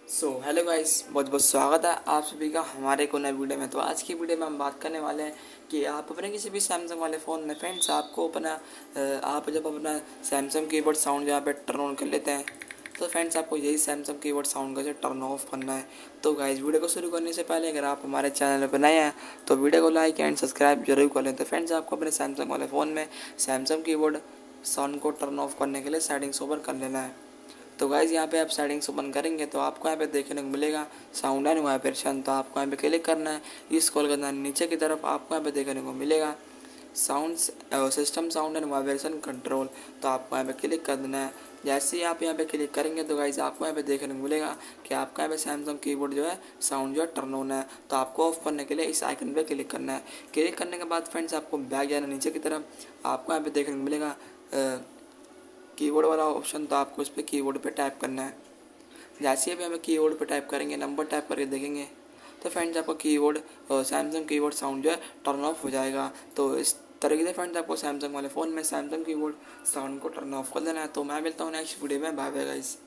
Hello guys, बहुत बहुत स्वागत है आप सभी का हमारे को नए वीडियो में। तो आज की वीडियो में हम बात करने वाले हैं कि आप अपने किसी भी सैमसंग वाले फ़ोन में फ्रेंड्स आपको अपना आप जब अपना सैमसंग कीबोर्ड साउंड जहाँ पे टर्न ऑन कर लेते हैं तो फ्रेंड्स आपको यही सैमसंग कीबोर्ड साउंड का जो टर्न ऑफ करना है। तो गाइस वीडियो को शुरू करने से पहले अगर आप हमारे चैनल पर नए हैं तो वीडियो को लाइक एंड सब्सक्राइब जरूर कर लें। तो फ्रेंड्स आपको अपने सैमसंग वाले फ़ोन में सैमसंग कीबोर्ड साउंड को टर्न ऑफ करने के लिए सेटिंग्स ओपन कर लेना है। तो गाइज़ यहाँ पे आप सेटिंग्स ओपन करेंगे तो आपको यहाँ पे देखने को मिलेगा साउंड एंड वाइब्रेशन। तो आपको यहाँ पे क्लिक करना है, इस कॉल करना है, नीचे की तरफ आपको यहाँ पे देखने को मिलेगा sounds system sound and vibration control. तो आपको यहाँ पे क्लिक कर देना है। जैसे ही आप यहाँ पे क्लिक करेंगे तो गाइज़ आपको यहाँ पे देखने को मिलेगा कि आपका यहाँ पे सैमसंग कीबोर्ड जो है साउंड जो है टर्न ऑन है। तो आपको ऑफ करने के लिए इस आइकन पे क्लिक करना है। क्लिक करने के बाद फ्रेंड्स आपको बैक जाना नीचे की तरफ, आपको यहाँ पे देखने को मिलेगा कीबोर्ड वाला ऑप्शन। तो आपको उस पर कीबोर्ड पे टाइप करना है। जैसे ही अभी हमें कीबोर्ड पे टाइप करेंगे, नंबर टाइप करके देखेंगे तो फ्रेंड्स आपका कीबोर्ड सैमसंग कीबोर्ड साउंड जो है टर्न ऑफ हो जाएगा। तो इस तरीके से फ्रेंड्स आपको सैमसंग वाले फ़ोन में सैमसंग कीबोर्ड साउंड को टर्न ऑफ कर देना है। तो मैं मिलता हूँ नेक्स्ट वीडियो में। Bye bye guys.